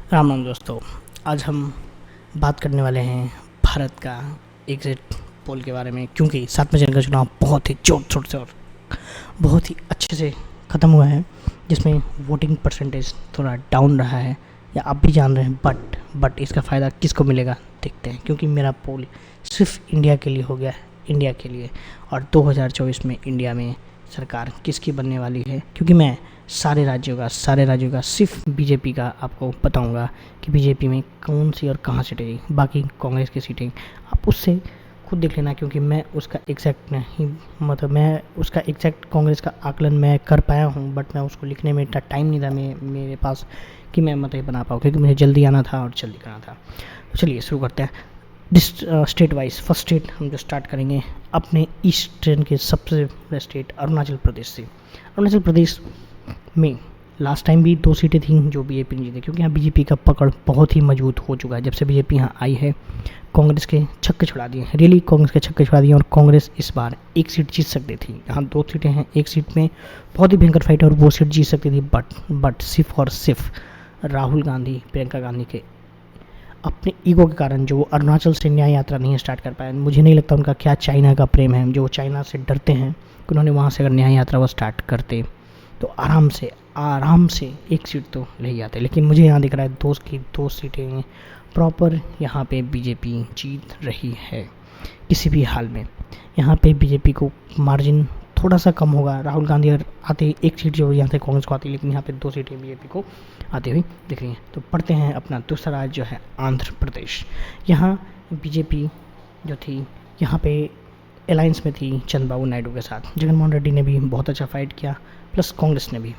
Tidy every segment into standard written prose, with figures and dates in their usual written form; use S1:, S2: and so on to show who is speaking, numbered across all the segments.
S1: राम राम दोस्तों। आज हम बात करने वाले हैं भारत का एग्जिट पोल के बारे में, क्योंकि 7वें चरण का चुनाव बहुत ही जोर शोर से और बहुत ही अच्छे से ख़त्म हुआ है, जिसमें वोटिंग परसेंटेज थोड़ा डाउन रहा है, या आप भी जान रहे हैं। बट इसका फ़ायदा किसको मिलेगा देखते हैं, क्योंकि मेरा पोल सिर्फ इंडिया के लिए हो गया है, इंडिया के लिए। और 2024 में इंडिया में सरकार किसकी बनने वाली है, क्योंकि मैं सारे राज्यों का सिर्फ बीजेपी का आपको बताऊंगा कि बीजेपी में कौन सी और कहाँ सीटें गई। बाकी कांग्रेस की सीटें आप उससे खुद देख लेना, क्योंकि मैं उसका एग्जैक्ट नहीं, मतलब मैं उसका एग्जैक्ट कांग्रेस का आकलन मैं कर पाया हूँ, बट मैं उसको लिखने में इतना टाइम नहीं था मेरे पास कि मैं मतलब बना पाऊँ, क्योंकि मुझे जल्दी आना था और जल्दी करना था। तो चलिए शुरू करते हैं। स्टेट वाइज फर्स्ट स्टेट हम जो स्टार्ट करेंगे अपने ईस्टर्न के सबसे बड़े स्टेट अरुणाचल प्रदेश से। अरुणाचल प्रदेश में लास्ट टाइम भी 2 सीटें थीं जो बीजेपी ने जीती, क्योंकि यहाँ बीजेपी का पकड़ बहुत ही मजबूत हो चुका है। जब से बीजेपी यहाँ आई है, कांग्रेस के छक्के छुड़ा दिए, रियली कांग्रेस के छक्के छुड़ा दिए, और कांग्रेस इस बार एक सीट जीत सकती थी। यहाँ 2 सीटें हैं, एक सीट में बहुत ही भयंकर फाइट है और वो सीट जीत सकती थी, बट सिर्फ और सिर्फ राहुल गांधी, प्रियंका गांधी के अपने ईगो के कारण जो अरुणाचल से न्याय यात्रा नहीं स्टार्ट कर पाए। मुझे नहीं लगता उनका क्या चाइना का प्रेम है, जो चाइना से डरते हैं कि उन्होंने वहाँ से अगर न्याय यात्रा वो स्टार्ट करते तो आराम से एक सीट तो ले ही आते। लेकिन मुझे यहाँ दिख रहा है 2 सीटें प्रॉपर यहाँ पे बीजेपी जीत रही है किसी भी हाल में। यहाँ पे बीजेपी को मार्जिन थोड़ा सा कम होगा। राहुल गांधी अगर आते एक सीट जो यहाँ से कांग्रेस को आती, लेकिन यहाँ पे 2 सीटें बीजेपी को आती हुई दिख रही हैं। तो पढ़ते हैं अपना दूसरा राज्य जो है आंध्र प्रदेश। यहाँ बीजेपी जो थी यहाँ पे अलायंस में थी चंद्रबाबू नायडू के साथ। जगनमोहन रेड्डी ने भी बहुत अच्छा फाइट किया, प्लस कांग्रेस ने भी।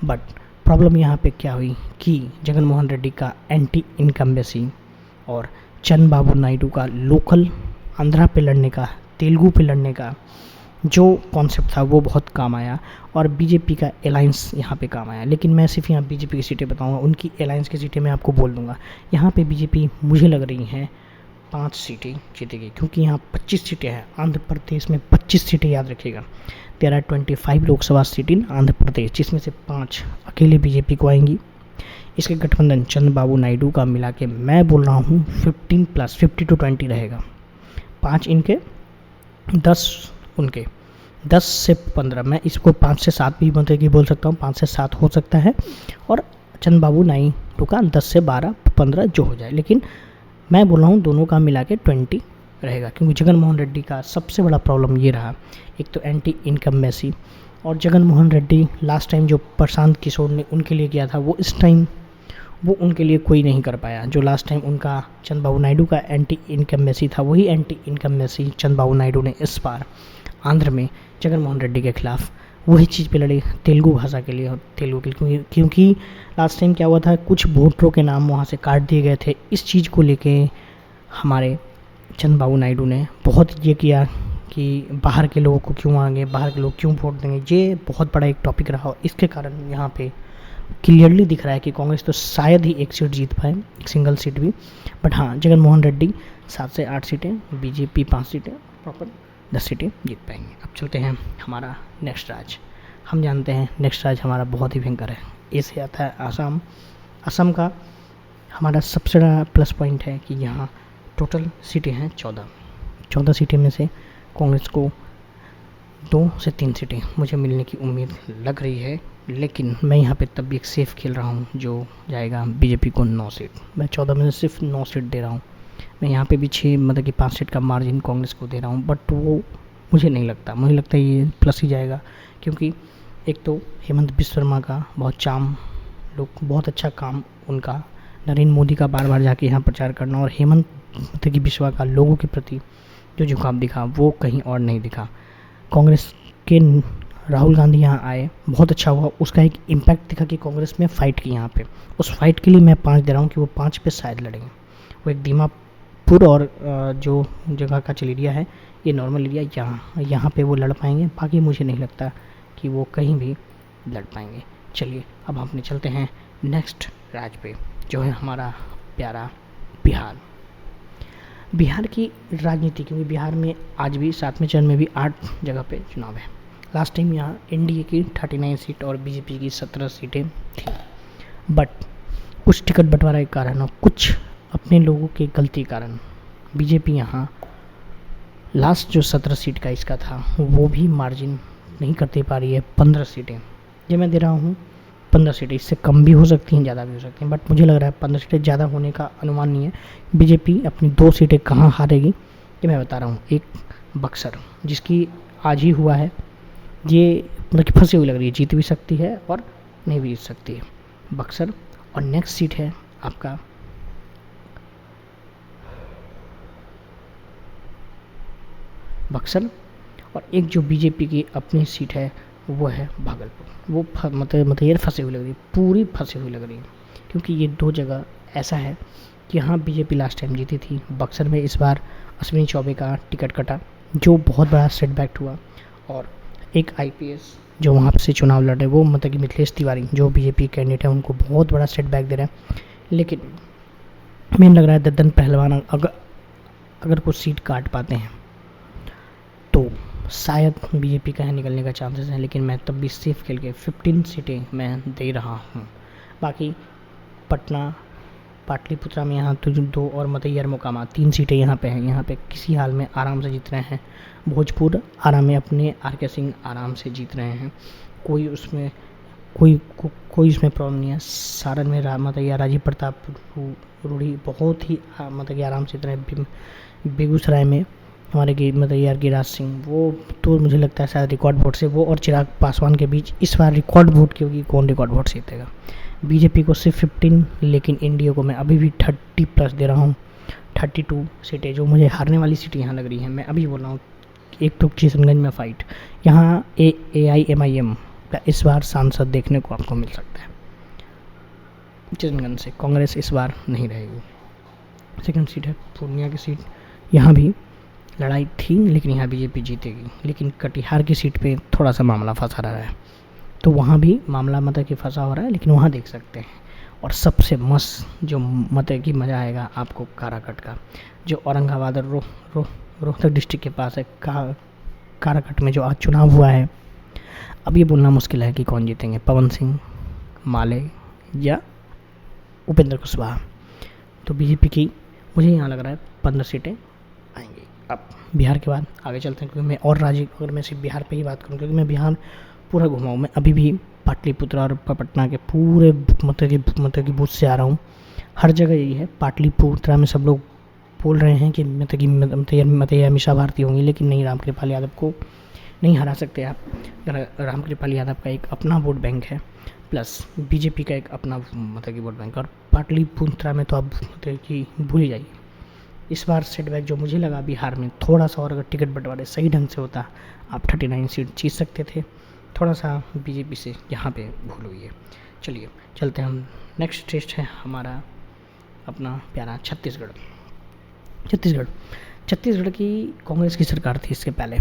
S1: बट प्रॉब्लम यहाँ पे क्या हुई कि जगनमोहन रेड्डी का एंटी इनकम्बेंसी और चंद्रबाबू नायडू का लोकल आंध्रा पे लड़ने का, तेलुगु पे लड़ने का जो कॉन्सेप्ट था वो बहुत काम आया, और बीजेपी का अलायंस यहाँ पे काम आया। लेकिन मैं सिर्फ यहाँ बीजेपी की सीटें बताऊँगा, उनकी अलायंस की सीटें मैं आपको बोल दूँगा। यहाँ पे बीजेपी मुझे लग रही हैं 5 सीटें जीतेगी, क्योंकि यहाँ 25 सीटें हैं। आंध्र प्रदेश में 25 सीटें, याद रखिएगा। देयर आर 25 लोकसभा सीट इन आंध्र प्रदेश, जिसमें से 5 अकेले बीजेपी को आएंगी। इसके गठबंधन चंद्रबाबू नायडू का मिला के मैं बोल रहा हूँ 50 to 20 रहेगा। 5 इनके, 10 उनके, 10 से 15, मैं इसको 5 से 7 भी मतलब कि बोल सकता हूँ, 5 से 7 हो सकता है, और चंद्रबाबू नायडू का 10 से 12 15 जो हो जाए। लेकिन मैं बोल रहा हूँ दोनों का मिला के 20 रहेगा, क्योंकि जगनमोहन रेड्डी का सबसे बड़ा प्रॉब्लम ये रहा, एक तो एंटी इनकम्बेंसी, और जगनमोहन रेड्डी लास्ट टाइम जो प्रशांत किशोर ने उनके लिए किया था वो इस टाइम वो उनके लिए कोई नहीं कर पाया। जो लास्ट टाइम उनका चंद्रबाबू नायडू का एंटी इनकम्बेंसी था, वही एंटी इनकम्बेंसी चंद्रबाबू नायडू ने इस बार आंध्र में जगनमोहन रेड्डी के खिलाफ वही चीज़ पे लड़े, तेलुगु भाषा के लिए और तेलुगु के लिए, क्योंकि लास्ट टाइम क्या हुआ था, कुछ वोटरों के नाम वहाँ से काट दिए गए थे। इस चीज़ को लेके हमारे चंद्रबाबू नायडू ने बहुत ये किया कि बाहर के लोगों को क्यों आएंगे, बाहर के लोग क्यों वोट देंगे। ये बहुत बड़ा एक टॉपिक रहा, और इसके कारण यहाँ पे क्लियरली दिख रहा है कि कांग्रेस तो शायद ही एक सीट जीत पाए, एक सिंगल सीट भी। बट हाँ, जगनमोहन रेड्डी 7 से 8 सीटें, बीजेपी 5 सीटें, प्रॉपर 10 सीटें जीत पाएंगे। अब चलते हैं हमारा नेक्स्ट राज्य। हम जानते हैं नेक्स्ट राज्य हमारा बहुत ही भयंकर है, इसे आता है आसाम। असम का हमारा सबसे बड़ा प्लस पॉइंट है कि यहाँ टोटल सीटें हैं 14 सीटें में से कांग्रेस को 2 से 3 सीटें मुझे मिलने की उम्मीद लग रही है। लेकिन मैं यहाँ पे तब भी एक सेफ खेल रहा हूँ, जो जाएगा बीजेपी को 9 सीट। मैं 14 में से सिर्फ 9 सीट दे रहा हूँ। मैं यहाँ पे भी 6 मतलब कि 5 सीट का मार्जिन कांग्रेस को दे रहा हूँ, बट वो मुझे नहीं लगता, मुझे लगता है ये प्लस ही जाएगा। क्योंकि एक तो हेमंत बिस्वा शर्मा का बहुत अच्छा काम उनका, नरेंद्र मोदी का बार बार जाके यहाँ प्रचार करना, और हेमंत मतलब कि बिस्वा का लोगों के प्रति जो झुकाव दिखा वो कहीं और नहीं दिखा। कांग्रेस के राहुल गांधी यहाँ आए, बहुत अच्छा हुआ, उसका एक इम्पैक्ट दिखा कि कांग्रेस में फ़ाइट की यहाँ पे। उस फाइट के लिए मैं 5 दे रहा हूँ कि वो 5 पे शायद लड़ेंगे। वो एक दीमापुर और जो जगह का चल एरिया है, ये नॉर्मल एरिया, यहाँ पे वो लड़ पाएंगे। बाकी मुझे नहीं लगता कि वो कहीं भी लड़ पाएंगे। चलिए अब हम अपने चलते हैं नेक्स्ट राज्य पे, जो है हमारा प्यारा बिहार। बिहार की राजनीति, क्योंकि बिहार में आज भी 7वें चरण में भी 8 जगह पे चुनाव है। लास्ट टाइम यहाँ एनडीए की 39 सीट और बीजेपी की 17 सीटें थी। बट कुछ टिकट बंटवारा के कारण और कुछ अपने लोगों के गलती के कारण बीजेपी यहाँ लास्ट जो 17 सीट का इसका था वो भी मार्जिन नहीं करते पा रही है। 15 सीटें ये मैं दे रहा हूँ, 15 सीटें, इससे कम भी हो सकती हैं, ज़्यादा भी हो सकती हैं, बट मुझे लग रहा है 15 सीटें ज़्यादा होने का अनुमान नहीं है। बीजेपी अपनी 2 सीटें कहाँ हारेगी ये मैं बता रहा हूँ। एक बक्सर, जिसकी आज ही हुआ है, ये मतलब कि फंसी हुई लग रही है, जीत भी सकती है और नहीं भी जीत सकती है बक्सर। और नेक्स्ट सीट है आपका बक्सर, और एक जो बीजेपी की अपनी सीट है वो है भागलपुर। वो मतलब ये फंसी हुई लग रही है, पूरी फंसी हुई लग रही है, क्योंकि ये 2 जगह ऐसा है कि यहाँ बीजेपी लास्ट टाइम जीती थी। बक्सर में इस बार अश्विनी चौबे का टिकट कटा, जो बहुत बड़ा सेटबैक हुआ। और एक आईपीएस जो वहाँ से चुनाव लड़ रहे वो मतलब कि मिथिलेश तिवारी जो बीजेपी कैंडिडेट है उनको बहुत बड़ा सेटबैक दे रहे हैं। लेकिन मेन लग रहा है दद्दन पहलवान अगर कुछ सीट काट पाते हैं तो शायद बीजेपी का निकलने का चांसेस है, लेकिन मैं तब भी सेफ खेल के 15 सीटें मैं दे रहा हूँ। बाकी पटना पाटलिपुत्रा में यहाँ तो जो 2 और मतैयर मोकामा 3 सीटें यहाँ पे हैं, यहाँ पे किसी हाल में आराम से जीत रहे हैं। भोजपुर आराम में अपने आर.के. सिंह आराम से जीत रहे हैं, कोई उसमें कोई इसमें प्रॉब्लम नहीं है। सारण में मतैया राजीव प्रताप रूढ़ी बहुत ही मतलब कि आराम से जीत रहे हैं। बेगूसराय में हमारे मतैया गिरिराज सिंह, वो तो मुझे लगता है शायद रिकॉर्ड वोट से, वो और चिराग पासवान के बीच इस बार रिकॉर्ड वोट की होगी, कौन रिकॉर्ड वोट जीतेगा। बीजेपी को सिर्फ 15, लेकिन एनडीए को मैं अभी भी 30+ दे रहा हूँ। 32 सीटें जो मुझे हारने वाली सीटें यहाँ लग रही हैं, मैं अभी बोल रहा हूँ। एक तो किशनगंज में फाइट, यहाँ AIMIM का इस बार सांसद देखने को आपको मिल सकता है। किशनगंज से कांग्रेस इस बार नहीं रहेगी। सेकंड सीट है पूर्णिया की सीट, यहाँ भी लड़ाई थी लेकिन यहाँ बीजेपी जीतेगी। लेकिन कटिहार की सीट पे थोड़ा सा मामला फंसा रहा है, तो वहाँ भी मामला मतलब कि फंसा हो रहा है, लेकिन वहाँ देख सकते हैं। और सबसे मस्त जो मतलब कि मज़ा आएगा आपको काराकट का, जो औरंगाबाद और रोहतक डिस्ट्रिक्ट के पास है। काराकट में जो आज चुनाव हुआ है, अब ये बोलना मुश्किल है कि कौन जीतेंगे, पवन सिंह, माले या उपेंद्र कुशवाहा। तो बीजेपी की मुझे यहाँ लग रहा है 15 सीटें आएंगी। अब बिहार के बाद आगे चलते हैं, क्योंकि मैं और राज्य, अगर मैं सिर्फ बिहार पे ही बात करूँ, क्योंकि मैं बिहार पूरा घुमा हूँ। मैं अभी भी पाटलिपुत्रा और पटना के पूरे मतलब कि बूथ से आ रहा हूँ। हर जगह यही है। पाटलिपुत्रा में सब लोग बोल रहे हैं कि मतैया मीसा भारती होंगी, लेकिन नहीं, रामकृपाल यादव को नहीं हरा सकते आप। रामकृपाल यादव का एक अपना वोट बैंक है, प्लस बीजेपी का एक अपना मतलब कि वोट बैंक, और पाटलिपुत्रा में तो आप मतलब कि भूल ही जाइए। इस बार सेटबैक जो मुझे लगा बिहार में थोड़ा सा, और अगर टिकट बंटवारे सही ढंग से होता आप 39 सीट जीत सकते थे। थोड़ा सा बीजेपी से यहाँ पे भूल हुई है। चलिए चलते हैं हम, नेक्स्ट टेस्ट है हमारा अपना प्यारा छत्तीसगढ़। छत्तीसगढ़ की कांग्रेस की सरकार थी इसके पहले,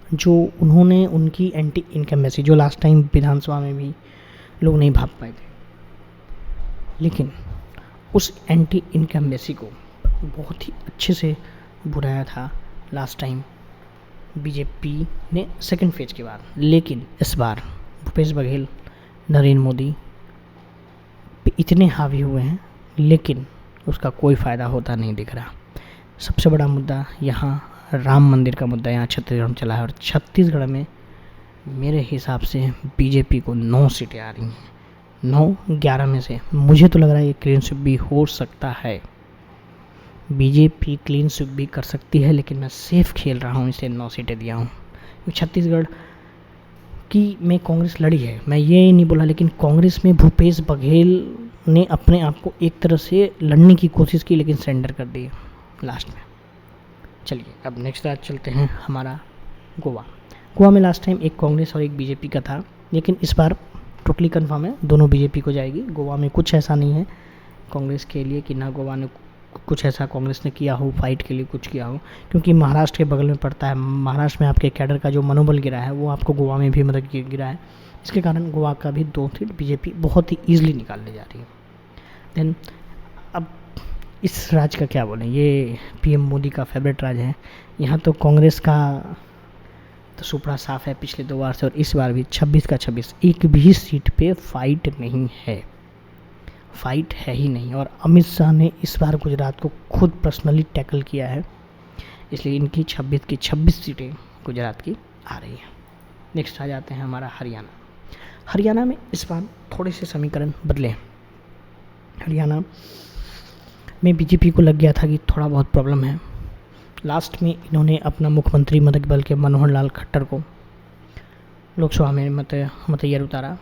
S1: जो उन्होंने उनकी एंटी इनकम्बेंसी, जो लास्ट टाइम विधानसभा में भी लोग नहीं भाग पाए थे, लेकिन उस एंटी इनकम्बेंसी को बहुत ही अच्छे से बुलाया था लास्ट टाइम बीजेपी ने सेकंड फेज के बाद। लेकिन इस बार भूपेश बघेल नरेंद्र मोदी पे इतने हावी हुए हैं, लेकिन उसका कोई फ़ायदा होता नहीं दिख रहा। सबसे बड़ा मुद्दा यहाँ राम मंदिर का मुद्दा यहाँ छत्तीसगढ़ में चला है, और छत्तीसगढ़ में मेरे हिसाब से बीजेपी को 9 सीटें आ रही हैं। 9-11 में से मुझे तो लग रहा है ये क्लीन स्वीप भी हो सकता है। बीजेपी क्लीन स्वीप भी कर सकती है, लेकिन मैं सेफ खेल रहा हूँ, इसे 9 सीटें दिया हूँ। छत्तीसगढ़ की में कांग्रेस लड़ी है, मैं ये नहीं बोला, लेकिन कांग्रेस में भूपेश बघेल ने अपने आप को एक तरह से लड़ने की कोशिश की, लेकिन सरेंडर कर दिए लास्ट में। चलिए अब नेक्स्ट आज चलते हैं हमारा गोवा में लास्ट टाइम एक कांग्रेस और एक बीजेपी का था, लेकिन इस बार टोटली कंफर्म है दोनों बीजेपी को जाएगी। गोवा में कुछ ऐसा नहीं है कांग्रेस के लिए कि ना गोवा ने कुछ ऐसा कांग्रेस ने किया हो, फाइट के लिए कुछ किया हो, क्योंकि महाराष्ट्र के बगल में पड़ता है। महाराष्ट्र में आपके कैडर का जो मनोबल गिरा है वो आपको गोवा में भी मतलब गिरा है। इसके कारण गोवा का भी 2 सीट बीजेपी बहुत ही ईजिली निकालने जा रही है। देन अब इस राज्य का क्या बोलें, ये पीएम मोदी का फेवरेट राज्य है। यहाँ तो कांग्रेस का तो सुपड़ा साफ है पिछले 2 बार से, और इस बार भी 26 का 26, एक भी सीट पे फाइट नहीं है। फाइट है ही नहीं। और अमित शाह ने इस बार गुजरात को खुद पर्सनली टैकल किया है, इसलिए इनकी 26 की 26 सीटें गुजरात की आ रही हैं। नेक्स्ट आ जाते हैं हमारा हरियाणा। हरियाणा में इस बार थोड़े से समीकरण बदले हैं। हरियाणा में बीजेपी को लग गया था कि थोड़ा बहुत प्रॉब्लम है। लास्ट में इन्होंने अपना मुख्यमंत्री बल्कि के मनोहर लाल खट्टर को लोकसभा में मतैयर उतारा।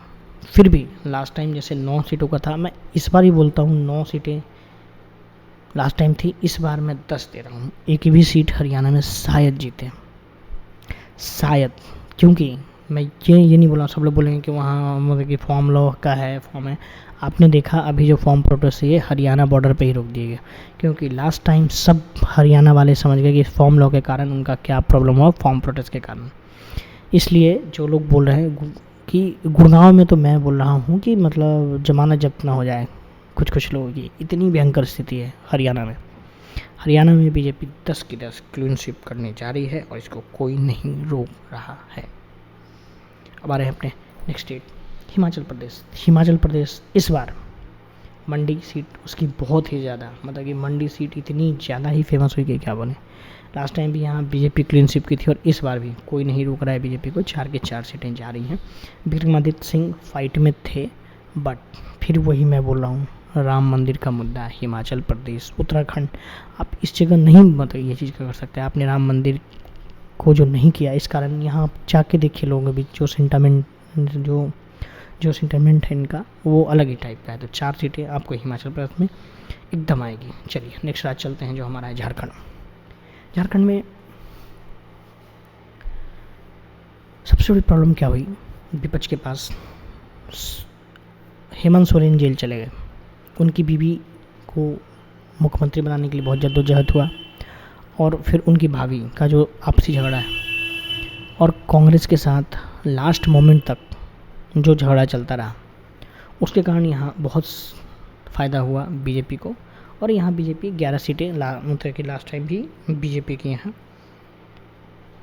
S1: फिर भी लास्ट टाइम जैसे 9 सीटों का था, मैं इस बार ही बोलता हूँ 9 सीटें लास्ट टाइम थी, इस बार मैं 10 दे रहा हूँ। एक भी सीट हरियाणा में शायद जीते, शायद, क्योंकि मैं ये नहीं बोला सब लोग बोलेंगे कि वहाँ मतलब कि फॉर्म लॉ का है, फॉर्म है। आपने देखा अभी जो फॉर्म प्रोटेस्ट है ये हरियाणा बॉर्डर पे ही रोक दिए गए, क्योंकि लास्ट टाइम सब हरियाणा वाले समझ गए कि फॉर्म लॉ के कारण उनका क्या प्रॉब्लम हुआ, फॉर्म प्रोटेस्ट के कारण। इसलिए जो लोग बोल रहे हैं कि गुड़गांव में, तो मैं बोल रहा हूँ कि मतलब ज़माना जब्त ना हो जाए कुछ लोगों की, इतनी भयंकर स्थिति है हरियाणा में। हरियाणा में बीजेपी 10 की 10 क्लीन स्वीप करने जा रही है और इसको कोई नहीं रोक रहा है। अब आ रहे हैं अपने नेक्स्ट स्टेट हिमाचल प्रदेश। हिमाचल प्रदेश इस बार मंडी सीट उसकी बहुत ही ज़्यादा, मतलब कि मंडी सीट इतनी ज़्यादा ही फेमस हुई कि क्या बोले। लास्ट टाइम भी यहाँ बीजेपी क्लीन स्वीप की थी और इस बार भी कोई नहीं रोक रहा है बीजेपी को। 4 की 4 सीटें जा रही हैं। विक्रमादित्य सिंह फाइट में थे, बट फिर वही मैं बोल रहा हूँ, राम मंदिर का मुद्दा, हिमाचल प्रदेश, उत्तराखंड, आप इस जगह नहीं मतलब ये चीज़ कर सकते। आपने राम मंदिर को जो नहीं किया, इस कारण यहाँ आप जाके देखिए लोगों के बीच जो सेंटामेंट है इनका वो अलग ही टाइप का है। तो 4 सीटें आपको हिमाचल प्रदेश में एकदम आएगी। चलिए नेक्स्ट राज्य चलते हैं जो हमारा है झारखंड। झारखंड में सबसे बड़ी प्रॉब्लम क्या हुई, विपक्ष के पास हेमंत सोरेन जेल चले गए, उनकी बीवी को मुख्यमंत्री बनाने के लिए बहुत जद्दोजहद हुआ और फिर उनकी भाभी का जो आपसी झगड़ा है और कांग्रेस के साथ लास्ट मोमेंट तक जो झगड़ा चलता रहा, उसके कारण यहाँ बहुत फ़ायदा हुआ बीजेपी को। और यहाँ बीजेपी 11 सीटें मतलब कि लास्ट टाइम भी बीजेपी की यहाँ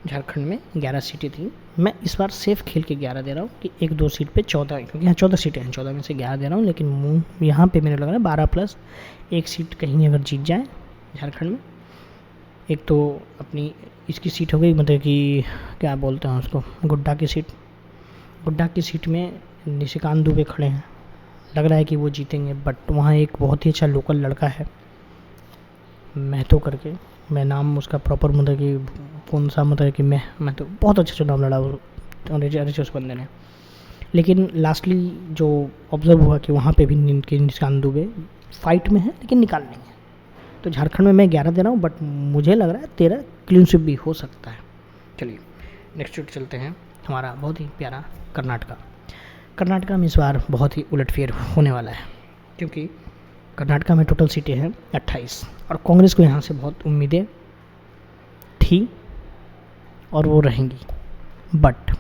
S1: झारखंड में 11 सीटें थी। मैं इस बार सेफ खेल के 11 दे रहा हूँ कि 1-2 सीट पे 14, क्योंकि यहाँ 14 सीटें हैं, 14 में से 11 दे रहा हूँ। लेकिन यहाँ पे मेरे लग रहा है 12 प्लस 1 सीट कहीं अगर जीत जाए झारखंड में। एक तो अपनी इसकी सीट हो गई, मतलब कि क्या बोलते हैं उसको, गुड्डा की सीट। गुड्डा की सीट में निशिकांत दुबे खड़े हैं, लग रहा है कि वो जीतेंगे। बट वहाँ एक बहुत ही अच्छा लोकल लड़का है महतो करके, मैं नाम उसका प्रॉपर मतलब कि कौन सा मतलब कि मैं तो बहुत अच्छा नाम लड़ा उस बंदे ने। लेकिन लास्टली जो ऑब्जर्व हुआ कि वहाँ पे भी निशिकांत दुबे फाइट में है लेकिन निकाल नहीं है। तो झारखंड में मैं 11 दे रहा हूँ, बट मुझे लग रहा है 13 क्लीन स्वीप भी हो सकता है। चलिए नेक्स्ट सीट चलते हैं हमारा बहुत ही प्यारा कर्नाटका। कर्नाटका में इस बार बहुत ही उलटफेर होने वाला है, क्योंकि कर्नाटका में टोटल सीटें हैं 28 और कांग्रेस को यहाँ से बहुत उम्मीदें थी और वो रहेंगी। बट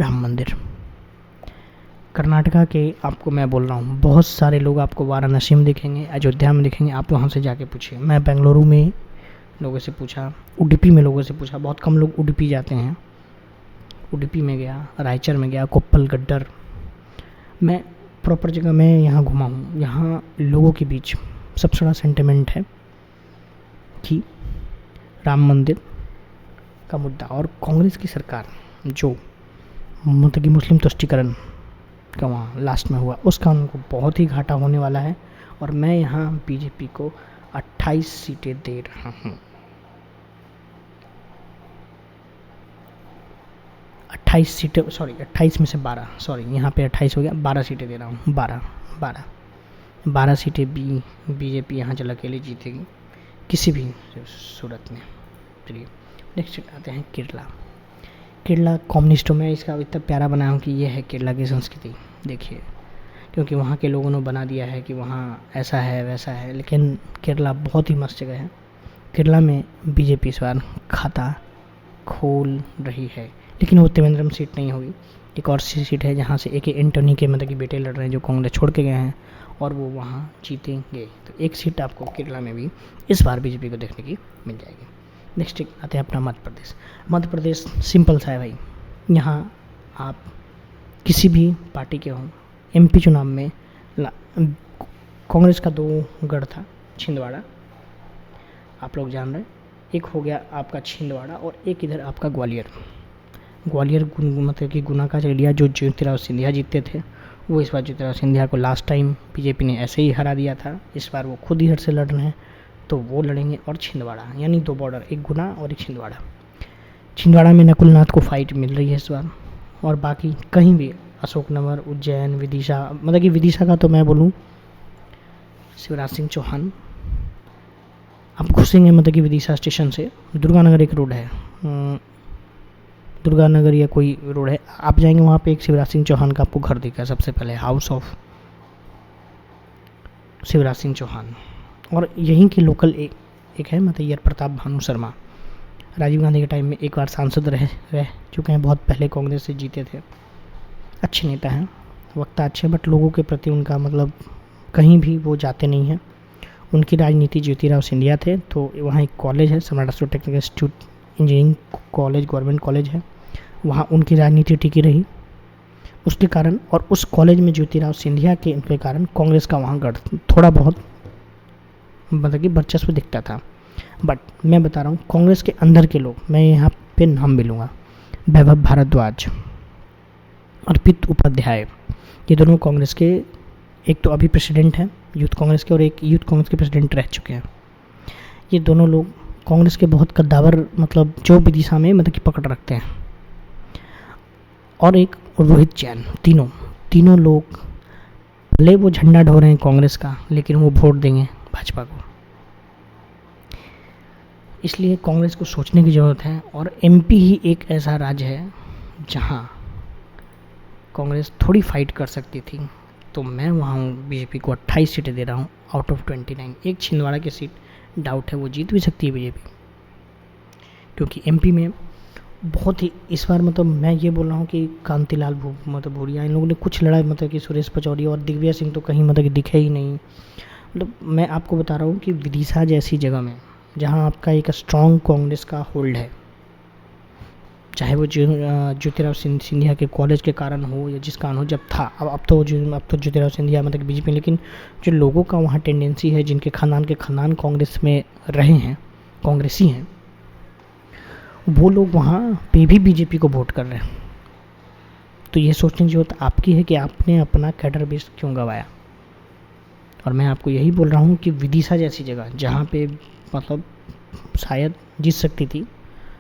S1: राम मंदिर कर्नाटका के, आपको मैं बोल रहा हूँ, बहुत सारे लोग आपको वाराणसी में दिखेंगे, अयोध्या में दिखेंगे। आप वहाँ से जाके पूछिए। मैं बेंगलुरु में लोगों से पूछा, उडुपी में लोगों से पूछा, बहुत कम लोग उडुपी जाते हैं। उडुपी में गया, रायचर में गया, कोप्पल गड्डर, मैं प्रॉपर जगह में यहाँ घुमा हूँ। यहाँ लोगों के बीच सबसे बड़ा सेंटिमेंट है कि राम मंदिर का मुद्दा और कांग्रेस की सरकार जो मतलब कि मुस्लिम तुष्टीकरण का वहाँ लास्ट में हुआ, उसका उनको बहुत ही घाटा होने वाला है। और मैं यहाँ बीजेपी को 28 सीटें दे रहा हूँ। 28 सीटें, सॉरी 28 में से 12, सॉरी यहाँ पे 28 हो गया, 12 सीटें दे रहा हूँ। 12 सीटें बीजेपी यहाँ चल अकेले जीतेगी किसी भी सूरत में। चलिए नेक्स्ट आते हैं केरला। केरला कम्युनिस्टों में इसका इतना प्यारा बनाया हूँ कि ये है केरला की संस्कृति। देखिए, क्योंकि वहाँ के लोगों ने बना दिया है कि वहाँ ऐसा है वैसा है, लेकिन केरला बहुत ही मस्त जगह है। केरला में बीजेपी इस बार खाता खोल रही है, लेकिन वो त्रिवेंद्रम सीट नहीं होगी। एक और सीट है जहाँ से एक एंटोनी के मतलब कि बेटे लड़ रहे हैं जो कांग्रेस छोड़ के गए हैं और वो वहाँ जीतेंगे। तो एक सीट आपको केरला में भी इस बार बीजेपी को देखने की मिल जाएगी। नेक्स्ट आते हैं अपना मध्य प्रदेश। मध्य प्रदेश सिंपल सा है भाई, यहाँ आप किसी भी पार्टी के हों, एमपी चुनाव में कांग्रेस का 2 गढ़ था, छिंदवाड़ा, आप लोग जान रहे हैं। एक हो गया आपका छिंदवाड़ा और एक इधर आपका ग्वालियर। ग्वालियर मतलब कि गुना का एरिया जो ज्योतिराव सिंधिया जीतते थे, वो इस बार ज्योतिराव सिंधिया को लास्ट टाइम बीजेपी ने ऐसे ही हरा दिया था। इस बार वो खुद इधर से लड़ रहे हैं, तो वो लड़ेंगे। और छिंदवाड़ा, यानी 2 बॉर्डर, एक गुना और एक छिंदवाड़ा। छिंदवाड़ा में नकुल नाथ को फाइट मिल रही है इस बार, और बाकी कहीं भी अशोकनगर, उज्जैन, विदिशा, मतलब कि विदिशा का तो मैं बोलूँ शिवराज सिंह चौहान। आप घुसेंगे मतलब कि विदिशा स्टेशन से दुर्गानगर एक रोड है, दुर्गानगर या कोई रोड है, आप जाएंगे वहाँ पे एक शिवराज सिंह चौहान का आपको घर दिखा सबसे पहले, हाउस ऑफ शिवराज सिंह चौहान। और यहीं के लोकल एक है मतैयर प्रताप भानु शर्मा, राजीव गांधी के टाइम में एक बार सांसद रह चुके हैं, बहुत पहले कांग्रेस से जीते थे, अच्छे नेता हैं, वक्ता अच्छे, बट लोगों के प्रति उनका मतलब कहीं भी वो जाते नहीं हैं। उनकी राजनीति ज्योतिराव सिंधिया थे, तो वहाँ एक कॉलेज है, सम्राट Ashok technical institute engineering college, government college है, वहाँ उनकी राजनीति टिकी रही उसके कारण। और उस कॉलेज में ज्योतिराव सिंधिया के इनके कारण कांग्रेस का वहाँ गढ़ थोड़ा बहुत मतलब कि वर्चस्व दिखता था। बट मैं बता रहा हूँ कांग्रेस के अंदर के लोग, मैं यहाँ पे नाम भी लूँगा, वैभव भारद्वाज, अर्पित उपाध्याय, ये दोनों कांग्रेस के एक तो अभी प्रेसिडेंट हैं यूथ कांग्रेस के, और एक यूथ कांग्रेस के प्रेसिडेंट रह चुके हैं। ये दोनों लोग कांग्रेस के बहुत कद्दावर मतलब जो विदिशा में मतलब कि पकड़ रखते हैं। और एक रोहित जैन, तीनों लोग भले वो झंडा ढो रहे हैं कांग्रेस का, लेकिन वो वोट देंगे भाजपा को। इसलिए कांग्रेस को सोचने की ज़रूरत है। और एमपी ही एक ऐसा राज्य है जहाँ कांग्रेस थोड़ी फाइट कर सकती थी, तो मैं वहाँ बीजेपी को 28 सीटें दे रहा हूँ आउट ऑफ 29। एक छिंदवाड़ा की सीट डाउट है, वो जीत भी सकती है बीजेपी, क्योंकि एमपी में बहुत ही इस बार मतलब मैं ये बोल रहा हूँ कि कांतिलाल मतलब भूरिया, इन लोगों ने कुछ लड़ा, मतलब कि सुरेश पचौरी और दिग्विजय सिंह तो कहीं मतलब कि दिखे ही नहीं। मतलब मैं आपको बता रहा हूँ कि विदिशा जैसी जगह में जहाँ आपका एक स्ट्रॉन्ग कांग्रेस का होल्ड है, चाहे वो ज्योतिराव सिंधिया के कॉलेज के कारण हो या जिस कारण हो, जब था, अब तो ज्योतिराव सिंधिया मतलब बीजेपी, लेकिन जो लोगों का वहाँ टेंडेंसी है, जिनके खानदान कांग्रेस में रहे हैं, कांग्रेसी हैं, वो लोग वहाँ पे भी बीजेपी को वोट कर रहे हैं। तो ये सोचने की जरूरत आपकी है कि आपने अपना कैडर बेस क्यों गंवाया। और मैं आपको यही बोल रहा हूँ कि विदिशा जैसी जगह जहाँ पे मतलब शायद जीत सकती थी,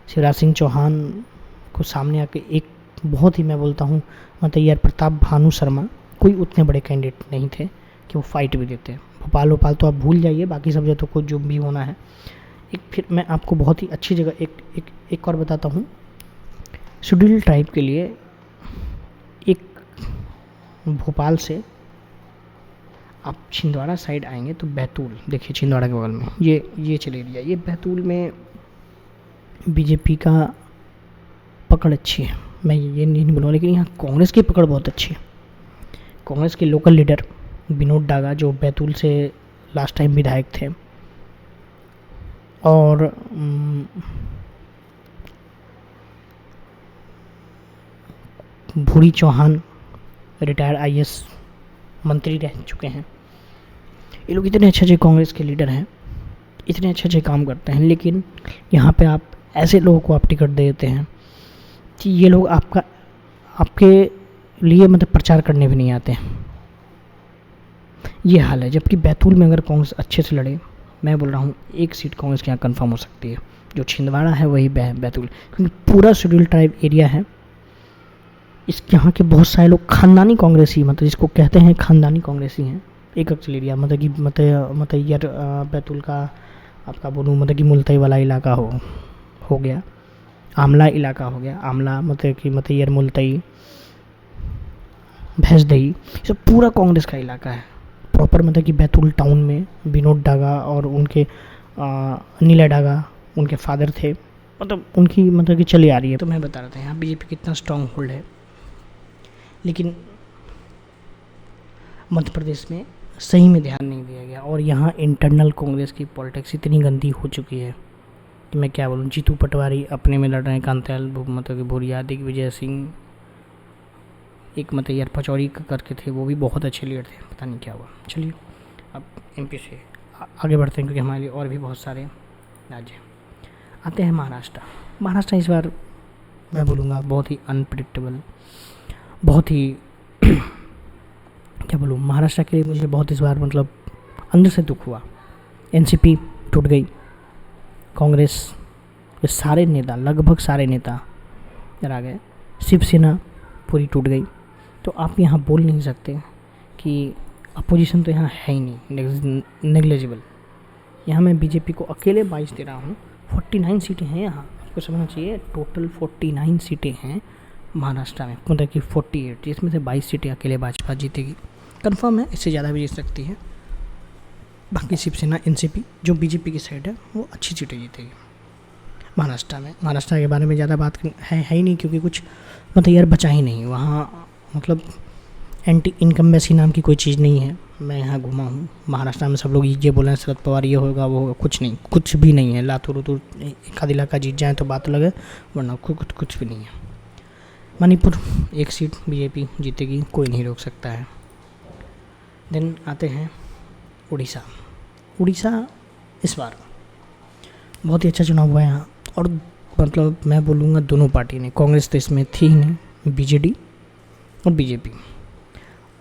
S1: शिवराज सिंह चौहान को सामने आके एक बहुत ही, मैं बोलता हूँ मतलब यार, प्रताप भानु शर्मा कोई उतने बड़े कैंडिडेट नहीं थे कि वो फाइट भी देते। भोपाल तो आप भूल जाइए, बाकी सब जगह को जो भी होना है। एक फिर मैं आपको बहुत ही अच्छी जगह एक और बताता हूँ, शेड्यूल ट्राइब के लिए एक, भोपाल से आप छिंदवाड़ा साइड आएंगे तो बैतूल, देखिए छिंदवाड़ा के बगल में ये चले एरिया, ये बैतूल में बीजेपी का पकड़ अच्छी है, मैं ये नहीं बोलूँगा, लेकिन यहाँ कांग्रेस की पकड़ बहुत अच्छी है। कांग्रेस के लोकल लीडर विनोद डागा, जो बैतूल से लास्ट टाइम विधायक थे, और भूरी चौहान रिटायर्ड आईएएस मंत्री रह चुके हैं। ये लोग इतने अच्छे कांग्रेस के लीडर हैं, इतने अच्छे काम करते हैं, लेकिन यहाँ पे आप ऐसे लोगों को आप टिकट दे देते हैं कि ये लोग आपके लिए मतलब प्रचार करने भी नहीं आते हैं। ये हाल है। जबकि बैतूल में अगर कांग्रेस अच्छे से लड़े, मैं बोल रहा हूँ एक सीट कांग्रेस के यहाँ कंफर्म हो सकती है, जो छिंदवाड़ा है वही बैतूल, क्योंकि पूरा शेड्यूल ट्राइब एरिया है। इसके यहाँ के बहुत सारे लोग खानदानी कांग्रेसी, मतलब जिसको कहते हैं खानदानी कांग्रेसी हैं। एक अक्सर एरिया मतलब कि मतैयर बैतूल का आपका बोलूँ मतलब कि मुल्तई वाला इलाका हो गया, आमला इलाका हो गया, आमला मतलब कि मतैयर, मुल्तई, भैंसदही, सब पूरा कांग्रेस का इलाका है प्रॉपर। मतलब कि बैतूल टाउन में विनोद डागा और उनके नीला डागा उनके फादर थे, मतलब उनकी मतलब कि चली आ रही है। तो मैं बता रहा था यहाँ बीजेपी कितना स्ट्रॉन्ग होल्ड है, लेकिन मध्य प्रदेश में सही में ध्यान नहीं दिया गया। और यहाँ इंटरनल कांग्रेस की पॉलिटिक्स इतनी गंदी हो चुकी है कि मैं क्या बोलूँ। जीतू पटवारी अपने में लड़ रहे हैं, कांतिलाल मतलब कि भूरिया, दिग्विजय सिंह, एक मतैयर पचौरी करके थे, वो भी बहुत अच्छे लीडर थे, पता नहीं क्या हुआ। चलिए अब एमपी से आगे बढ़ते हैं, क्योंकि हमारे लिए और भी बहुत सारे राज्य आते हैं। महाराष्ट्र इस बार मैं बोलूँगा बहुत ही अनप्रिडिक्टेबल, बहुत ही क्या बोलूँ, महाराष्ट्र के लिए मुझे बहुत इस बार मतलब अंदर से दुख हुआ। एनसीपी टूट गई, कांग्रेस के सारे नेता, लगभग सारे नेता इधर आ गए, शिवसेना पूरी टूट गई। तो आप यहाँ बोल नहीं सकते कि अपोजिशन तो यहाँ है ही नहीं, नेग्लिजिबल। यहाँ मैं बीजेपी को अकेले 22 दे रहा हूँ। 49 सीटें हैं यहाँ, आपको समझना चाहिए। टोटल 49 सीटें हैं महाराष्ट्र में, मतलब कि 48, जिसमें से 22 सीटें अकेले भाजपा जीतेगी। कंफर्म है, इससे ज़्यादा भी जीत सकती है। बाकी शिवसेना, एनसीपी जो बीजेपी की साइड है, वो अच्छी सीटें जीतेगी महाराष्ट्र में। महाराष्ट्र के बारे में ज़्यादा बात है ही नहीं, क्योंकि कुछ मतलब यार बचा ही नहीं वहाँ, मतलब एंटी इनकम्बेंसी नाम की कोई चीज़ नहीं है। मैं यहाँ घूमा हूँ महाराष्ट्र में, सब लोग ये बोल रहे हैं शरद पवार ये होगा वो होगा, कुछ नहीं, कुछ भी नहीं है। लातूर उतूर एक आध इलाका जीत जाए तो बात अलग है, वरना कुछ भी नहीं है। मणिपुर एक सीट बीजेपी जीतेगी, कोई नहीं रोक सकता है। देन आते हैं उड़ीसा इस बार बहुत ही अच्छा चुनाव हुआ है यहाँ, और मतलब मैं बोलूँगा दोनों पार्टी ने, कांग्रेस तो इसमें थी ही नहीं, बीजेडी और बीजेपी।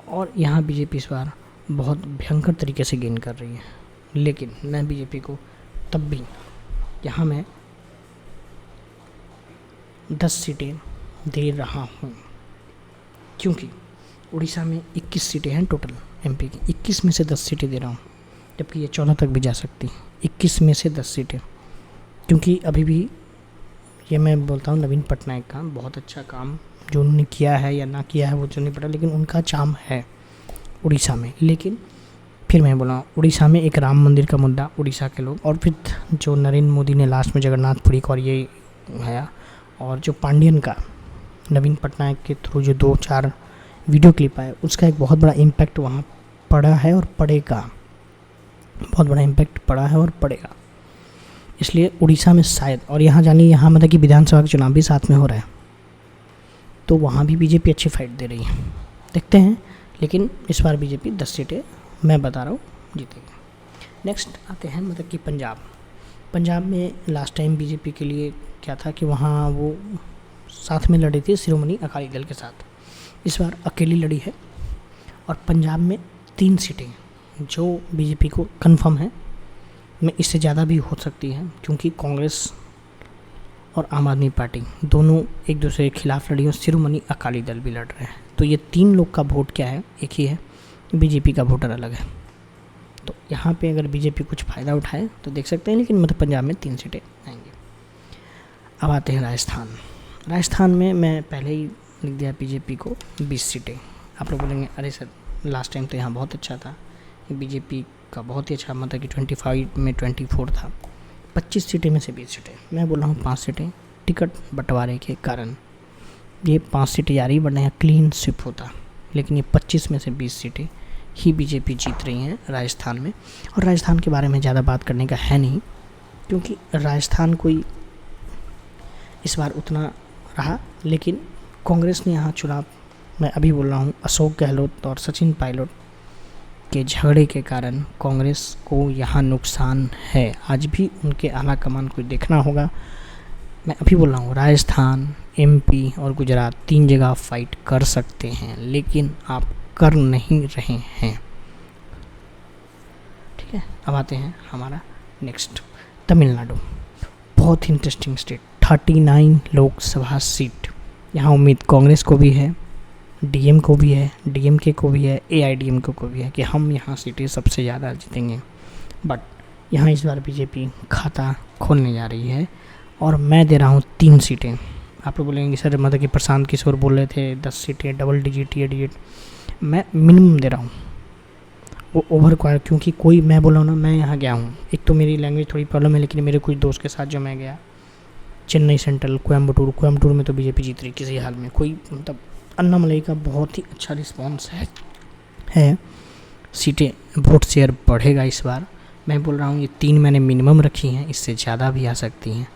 S1: और यहाँ बीजेपी इस बार बहुत भयंकर तरीके से गेन कर रही है, लेकिन मैं बीजेपी को तब भी यहाँ मैं 10 सीटें दे रहा हूँ, क्योंकि उड़ीसा में 21 सीटें हैं टोटल एमपी की, 21 में से 10 सीटें दे रहा हूँ, जबकि ये 14 तक भी जा सकती है। 21 में से 10 सीटें, क्योंकि अभी भी ये मैं बोलता हूँ नवीन पटनायक का बहुत अच्छा काम जो उन्होंने किया है या ना किया है वो तो नहीं पता, लेकिन उनका चाम है उड़ीसा में। लेकिन फिर मैं बोला उड़ीसा में एक राम मंदिर का मुद्दा, उड़ीसा के लोग, और फिर जो नरेंद्र मोदी ने लास्ट में जगन्नाथपुरी का और ये है, और जो पांडियन का नवीन पटनायक के थ्रू जो 2-4 वीडियो क्लिप आए, उसका एक बहुत बड़ा इम्पैक्ट वहाँ पड़ा है और पड़ेगा, बहुत बड़ा इम्पैक्ट पड़ा है और पड़ेगा। इसलिए उड़ीसा में शायद, और यहाँ जानिए यहाँ मतलब कि विधानसभा का चुनाव भी साथ में हो रहा है, तो वहाँ भी बीजेपी अच्छी फाइट दे रही है, देखते हैं। लेकिन इस बार बीजेपी 10 सीटें मैं बता रहा हूँ जीतेगी। नेक्स्ट आते हैं मतलब कि पंजाब में लास्ट टाइम बीजेपी के लिए क्या था कि वहाँ वो साथ में लड़ी थी शिरोमणि अकाली दल के साथ, इस बार अकेली लड़ी है। और पंजाब में 3 सीटें जो बीजेपी को कंफर्म है, में इससे ज़्यादा भी हो सकती है, क्योंकि कांग्रेस और आम आदमी पार्टी दोनों एक दूसरे के खिलाफ लड़ी और शिरोमणि अकाली दल भी लड़ रहे हैं। तो ये 3 लोग का वोट क्या है, एक ही है, बीजेपी का वोटर अलग है। तो यहाँ पे अगर बीजेपी कुछ फ़ायदा उठाए तो देख सकते हैं, लेकिन मतलब पंजाब में 3 सीटें आएंगी। अब आते हैं राजस्थान में मैं पहले ही लिख दिया बीजेपी को 20 सीटें। आप लोग बोलेंगे अरे सर लास्ट टाइम तो यहाँ बहुत अच्छा था, बीजेपी का बहुत ही अच्छा, मतलब कि 25 में 24 था, 25 सीटें में से 20 सीटें। मैं बोल रहा हूँ 5 सीटें टिकट बंटवारे के कारण ये 5 सीटें जा रही, वरना यहाँ क्लीन स्विप होता। लेकिन ये 25 में से 20 सीटें ही बीजेपी जीत रही हैं राजस्थान में। और राजस्थान के बारे में ज़्यादा बात करने का है नहीं, क्योंकि राजस्थान कोई इस बार उतना रहा, लेकिन कांग्रेस ने यहाँ चुनाव, मैं अभी बोल रहा हूँ अशोक गहलोत और सचिन पायलट के झगड़े के कारण कांग्रेस को यहाँ नुकसान है। आज भी उनके आला कमान को देखना होगा। मैं अभी बोल रहा हूँ राजस्थान, एमपी और गुजरात 3 जगह फाइट कर सकते हैं, लेकिन आप कर नहीं रहे हैं। ठीक है, अब आते हैं हमारा नेक्स्ट तमिलनाडु। बहुत ही इंटरेस्टिंग स्टेट, 39 लोकसभा सीट। यहाँ उम्मीद कांग्रेस को भी है, डीएम को भी है, डीएमके को भी है, एआईडीएमके को भी है कि हम यहाँ सीटें सबसे ज़्यादा जीतेंगे। बट यहाँ इस बार बीजेपी खाता खोलने जा रही है और मैं दे रहा हूँ 3 सीटें। आप लोग बोलेंगे सर मतलब कि प्रशांत किशोर बोल रहे थे 10 सीटें, डबल डिजिट, ये डिजिट, मैं मिनिमम दे रहा हूँ वो ओवर क्वार, क्योंकि कोई, मैं बोला हूँ ना, मैं यहाँ गया हूँ, एक तो मेरी लैंग्वेज थोड़ी प्रॉब्लम है, लेकिन मेरे कुछ दोस्त के साथ जो मैं गया चेन्नई सेंट्रल, कोयम्बटूर में तो बीजेपी जीत रही किसी हाल में, कोई मतलब अन्नामलई का बहुत ही अच्छा रिस्पॉन्स है। सीटें, वोट शेयर बढ़ेगा इस बार। मैं बोल रहा हूँ ये 3 मैंने मिनिमम रखी हैं, इससे ज़्यादा भी आ सकती हैं,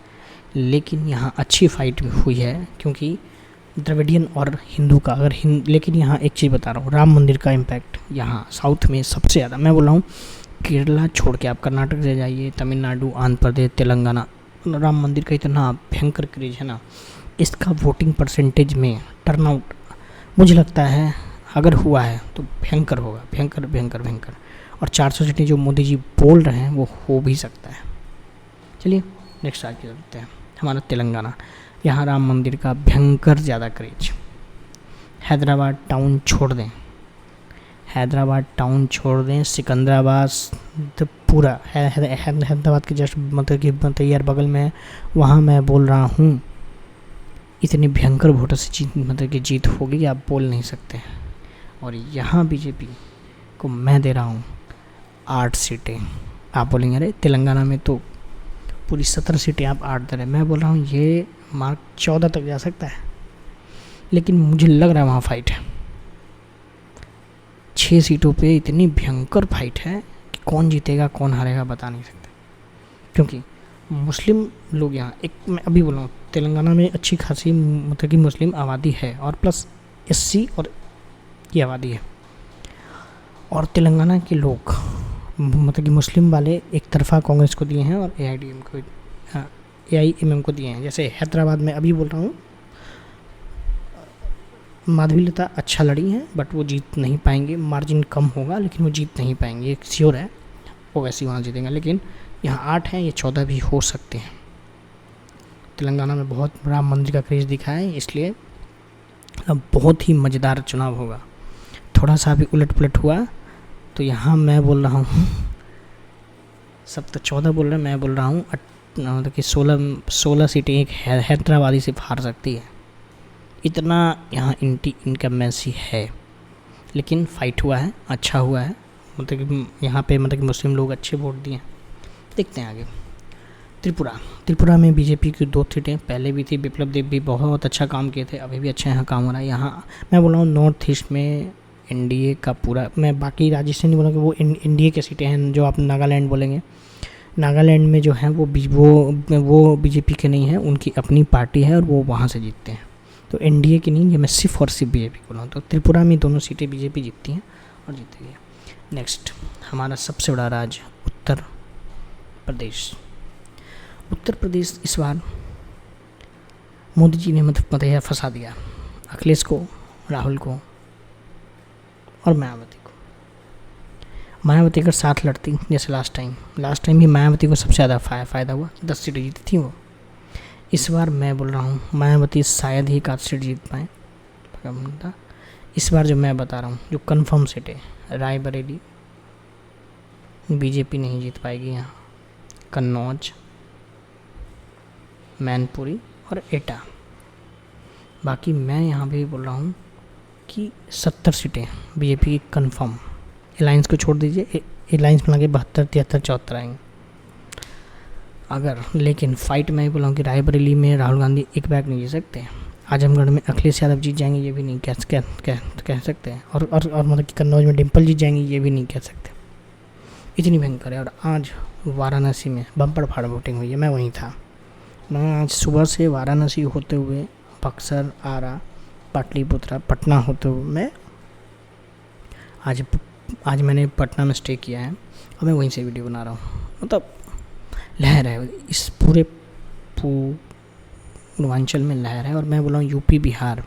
S1: लेकिन यहाँ अच्छी फाइट हुई है, क्योंकि द्रविडियन और हिंदू का, अगर लेकिन यहाँ एक चीज़ बता रहा हूँ, राम मंदिर का इम्पैक्ट यहाँ साउथ में सबसे ज़्यादा। मैं बोल रहा हूँ केरला छोड़ के आप कर्नाटक से जाइए, तमिलनाडु, आंध्र प्रदेश, तेलंगाना, राम मंदिर का इतना भयंकर क्रेज है ना, इसका वोटिंग परसेंटेज में टर्नआउट मुझे लगता है अगर हुआ है तो भयंकर होगा, भयंकर भयंकर भयंकर। और 400 सीटें जो मोदी जी बोल रहे हैं वो हो भी सकता है। चलिए नेक्स्ट आगे चलते हैं, हमारा तेलंगाना। यहाँ राम मंदिर का भयंकर ज़्यादा क्रेज। हैदराबाद टाउन छोड़ दें, हैदराबाद टाउन छोड़ दें, सिकंदराबाद तो पूरा हैदराबाद के जस्ट मतलब यार बगल में है, वहाँ मैं बोल रहा हूँ इतनी भयंकर वोटर से जीत होगी आप बोल नहीं सकते। और यहाँ बीजेपी को मैं दे रहा हूँ 8 सीटें। आप बोलेंगे अरे तेलंगाना में तो पूरी 17 सीटें आप 8 दे रहे हैं, मैं बोल रहा हूँ ये मार्क 14 तक जा सकता है, लेकिन मुझे लग रहा है वहाँ फाइट है। 6 सीटों पे इतनी भयंकर फाइट है कि कौन जीतेगा कौन हारेगा बता नहीं सकते, क्योंकि मुस्लिम लोग यहाँ एक, मैं अभी बोल रहा हूँ तेलंगाना में अच्छी खासी मतलब कि मुस्लिम आबादी है, और प्लस एससी और की आबादी है। और तेलंगाना के लोग मतलब कि मुस्लिम वाले एक तरफा कांग्रेस को दिए हैं और AIMM को दिए हैं। जैसे हैदराबाद में अभी बोल रहा हूँ माधवी लता अच्छा लड़ी हैं, बट वो जीत नहीं पाएंगे, मार्जिन कम होगा लेकिन वो जीत नहीं पाएंगे, एक श्योर है वो वैसे ही वहाँ जीतेंगे। लेकिन यहाँ 8 हैं, ये 14 भी हो सकते हैं। तेलंगाना में बहुत राम मंदिर का क्रेज़ दिखा है, इसलिए अब बहुत ही मज़ेदार चुनाव होगा। थोड़ा सा भी उलट पुलट हुआ तो यहाँ मैं बोल रहा हूँ, सब तो 14 बोल रहे हैं, मैं बोल रहा हूँ मतलब कि 16 सीटें एक हैदराबादी से हार सकती है। इतना यहाँ इनकम्बेंसी है, लेकिन फाइट हुआ है, अच्छा हुआ है, मतलब कि यहाँ पे मतलब कि मुस्लिम लोग अच्छे वोट दिए। देखते हैं आगे। त्रिपुरा में बीजेपी की 2 सीटें पहले भी थी, बिप्लब देव भी बहुत अच्छा काम किए थे, अभी भी अच्छा यहाँ काम हो रहा है। यहाँ मैं बोल रहा हूँ नॉर्थ ईस्ट में एनडीए का पूरा, मैं बाकी राजस्थान नहीं बोलूँगा, वो एनडीए की सीटें हैं। जो आप नागालैंड बोलेंगे, नागालैंड में जो है वो बीजेपी के नहीं है, उनकी अपनी पार्टी है और वो वहाँ से जीतते हैं। तो एनडीए की नहीं, ये मैं सिर्फ और सिर्फ बीजेपी बोल रहा हूँ। तो त्रिपुरा में दोनों सीटें बीजेपी जीतती हैं और जीतती है। नेक्स्ट हमारा सबसे बड़ा राज्य उत्तर प्रदेश। उत्तर प्रदेश इस बार मोदी जी ने मतलब फंसा दिया अखिलेश को, राहुल को और मायावती को। मायावती अगर साथ लड़ती जैसे लास्ट टाइम भी मायावती को सबसे ज़्यादा फ़ायदा हुआ, 10 सीटें जीती थी वो। इस बार मैं बोल रहा हूँ मायावती शायद ही 1 सीट जीत पाएँ। इस बार जो मैं बता रहा हूँ जो कंफर्म सीटें, रायबरेली बीजेपी नहीं जीत पाएगी यहाँ, कन्नौज, मैनपुरी और एटा। बाकी मैं यहाँ भी बोल रहा हूँ कि 70 सीटें बीजेपी की कंफर्म। अलायंस को छोड़ दीजिए, अलायंस बना के 72, 73, 74 आएंगे अगर। लेकिन फाइट मैं बोला हूँ कि रायबरेली में राहुल गांधी एक बैग नहीं जीत सकते, आजमगढ़ में अखिलेश यादव जीत जाएंगे ये भी नहीं कह सकते हैं, और मतलब कि कन्नौज में डिम्पल जीत जाएंगी ये भी नहीं कह सकते, इतनी भयंकर है। और आज वाराणसी में बम्पर फाड़ वोटिंग हुई है, मैं वहीं था। मैं आज सुबह से वाराणसी होते हुए बक्सर, आरा, पाटलिपुत्रा, पटना होते हुए मैं आज मैंने पटना में स्टे किया है और मैं वहीं से वीडियो बना रहा हूँ। मतलब लहर है इस पूरे पूर्वांचल में, लहर है। और मैं बोल रहा हूँ यूपी बिहार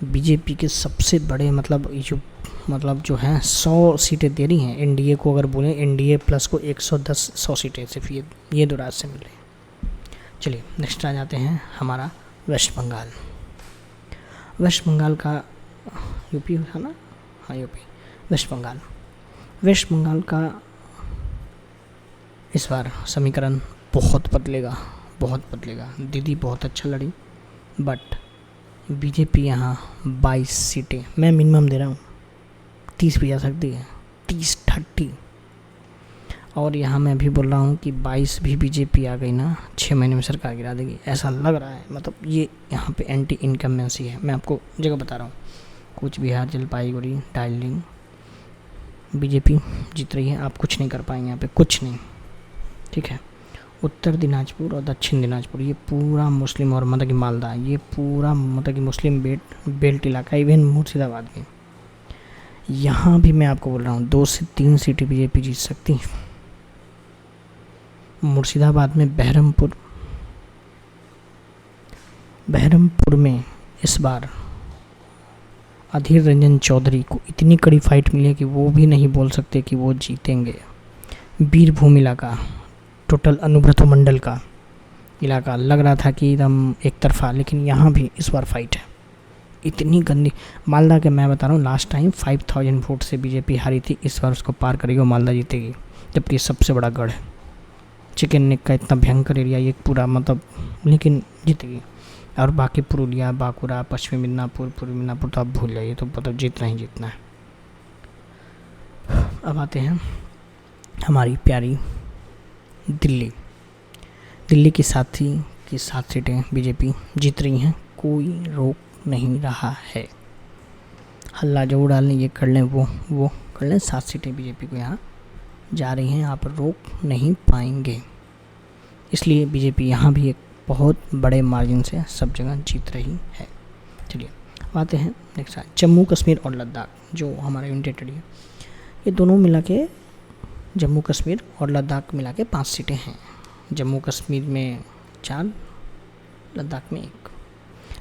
S1: बीजेपी के सबसे बड़े मतलब जो है 100 सीटें दे रही हैं एनडीए को। अगर बोलें एनडीए प्लस को 110 सीटें सिर्फ ये 2 राज्य से मिल रही हैं। चलिए नेक्स्ट आ जाते हैं हमारा वेस्ट बंगाल। वेस्ट बंगाल का यूपी था ना, हाँ यूपी। वेस्ट बंगाल का इस बार समीकरण बहुत बदलेगा। दीदी बहुत अच्छा लड़ी, बट बीजेपी यहाँ 22 सीटें, मैं मिनिमम दे रहा हूँ, 30 भी जा सकती है, 30-30। और यहाँ मैं भी बोल रहा हूँ कि 22 भी बीजेपी आ गई ना 6 महीने में सरकार गिरा देगी, ऐसा लग रहा है। मतलब ये यहाँ पे एंटी इनकम्बेंसी है। मैं आपको जगह बता रहा हूँ, कूच बिहार, जलपाईगुड़ी, दार्जिलिंग बीजेपी जीत रही है। आप कुछ नहीं कर पाएंगे यहाँ पे, कुछ नहीं, ठीक है। उत्तर दिनाजपुर और दक्षिण दिनाजपुर ये पूरा मुस्लिम, और मतलब कि मालदा ये पूरा मतलब कि मुस्लिम बेल्ट इलाका, इवन मुर्शिदाबाद में। यहाँ भी मैं आपको बोल रहा हूँ 2 से 3 सीटें बीजेपी जीत सकती है। मुर्शिदाबाद में बहरमपुर में इस बार अधीर रंजन चौधरी को इतनी कड़ी फाइट मिली है कि वो भी नहीं बोल सकते कि वो जीतेंगे। बीरभूम इलाका, टोटल अनुब्रत मंडल का इलाका, लग रहा था कि एकदम एक तरफा, लेकिन यहाँ भी इस बार फाइट है। इतनी गंदी मालदा के, मैं बता रहा हूँ लास्ट टाइम 5000 वोट से बीजेपी हारी थी, इस बार उसको पार करेगी और मालदा जीतेगी, जबकि सबसे बड़ा गढ़ है। चिकन नेक का इतना भयंकर एरिया ये पूरा, मतलब लेकिन जीतेगी। और बाकी पुरुलिया, बांकुड़ा, पश्चिमी मिदनापुर, पूर्वी मिदनापुर तो आप भूल जाइए, तो मतलब जीतना ही जीतना है। अब आते हैं हमारी प्यारी दिल्ली की 7 सीटें बीजेपी जीत रही हैं, कोई रोक नहीं रहा है। हल्ला जो डालने ये कर लें वो कर लें, 7 सीटें बीजेपी को यहाँ जा रही हैं, यहाँ पर रोक नहीं पाएंगे। इसलिए बीजेपी यहाँ भी एक बहुत बड़े मार्जिन से सब जगह जीत रही है। चलिए आते हैं नेक्स्ट, जम्मू कश्मीर और लद्दाख जो हमारा यूनियन टेरिटरी है, ये दोनों मिला के जम्मू कश्मीर और लद्दाख मिला के 5 सीटें हैं। जम्मू कश्मीर में 4, लद्दाख में 1।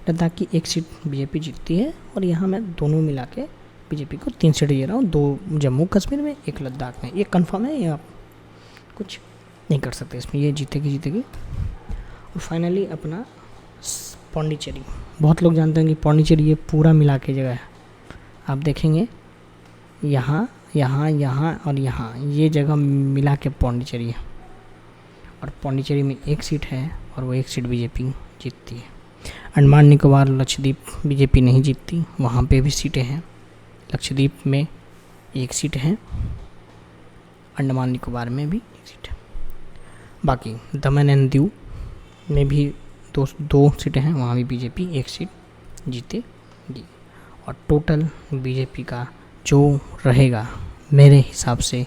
S1: लद्दाख की 1 सीट बीजेपी जीतती है, और यहाँ मैं दोनों मिला के बीजेपी को 3 सीटें दे रहा हूँ, 2 जम्मू कश्मीर में, 1 लद्दाख में। ये कंफर्म है, ये आप कुछ नहीं कर सकते इसमें, ये जीतेगी। और फाइनली अपना पौंडीचेरी, बहुत लोग जानते हैं कि पौंडीचेरी ये पूरा मिला के जगह है। आप देखेंगे यहाँ और यहाँ ये जगह मिला के पौंडीचेरी है, और पौंडीचेरी में 1 सीट है, और वो 1 सीट बीजेपी जीतती है। अंडमान निकोबार लक्षद्वीप बीजेपी नहीं जीतती, वहाँ पे भी सीटें हैं। लक्षद्वीप में 1 सीट है, अंडमान निकोबार में भी 1 सीट है। बाकी दमन एंड दीव में भी 2 सीटें हैं, वहाँ भी बीजेपी 1 सीट जीतेगी। और टोटल बीजेपी का जो रहेगा मेरे हिसाब से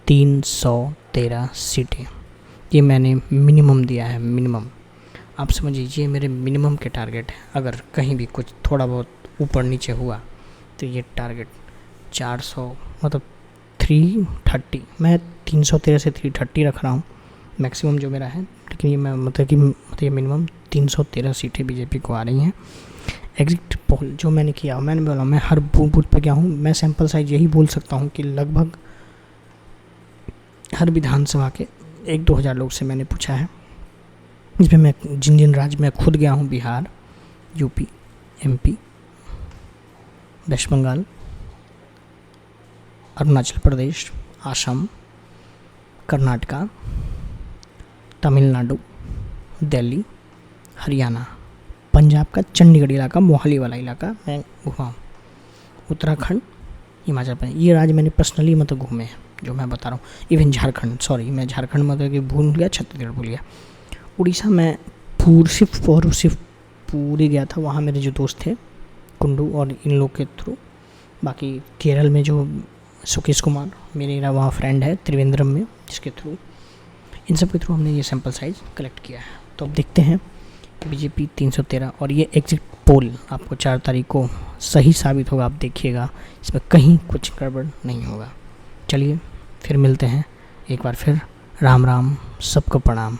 S1: 313 सीटें, ये मैंने मिनिमम दिया है, मिनिमम। आप समझिए ये मेरे मिनिमम के टारगेट है। अगर कहीं भी कुछ थोड़ा बहुत ऊपर नीचे हुआ तो ये टारगेट 400 मतलब 330, मैं 313 से 330 रख रहा हूँ मैक्सिमम जो मेरा है, लेकिन ये मैं मतलब ये मिनिमम 313 सीटें बीजेपी को आ रही हैं। एग्जिट पोल जो मैंने किया, मैंने बोला मैं हर बूथ पे गया हूँ, मैं सैंपल साइज यही बोल सकता हूँ कि लगभग हर विधानसभा के 1-2 हज़ार लोग से मैंने पूछा है, जिसमें मैं जिन राज्य में खुद गया हूँ, Bihar, UP, MP, West Bengal, Arunachal Pradesh, Assam, Karnataka, Tamil Nadu, Delhi, Haryana, Punjab का चंडीगढ़ इलाका, मोहाली वाला इलाका मैं घुमा हूँ, उत्तराखंड, हिमाचल प्रदेश, ये राज्य मैंने पर्सनली मतलब घूमे हैं जो मैं बता रहा हूँ। इवन झारखंड, सॉरी मैं झारखंड मतलब कि भूल गया, छत्तीसगढ़ भूल गया। उड़ीसा में सिर्फ पूरी गया था, वहाँ मेरे जो दोस्त थे कुंडू और इन लोग के थ्रू। बाकी केरल में जो सुकेश कुमार मेरा वहाँ फ्रेंड है त्रिवेंद्रम में, जिसके थ्रू, इन सब के थ्रू हमने ये सैम्पल साइज़ कलेक्ट किया है। तो अब देखते हैं बीजेपी 313, और ये एग्जिट पोल आपको 4 तारीख को सही साबित होगा, आप देखिएगा इसमें कहीं कुछ गड़बड़ नहीं होगा। चलिए फिर मिलते हैं एक बार फिर, राम राम, सबको प्रणाम।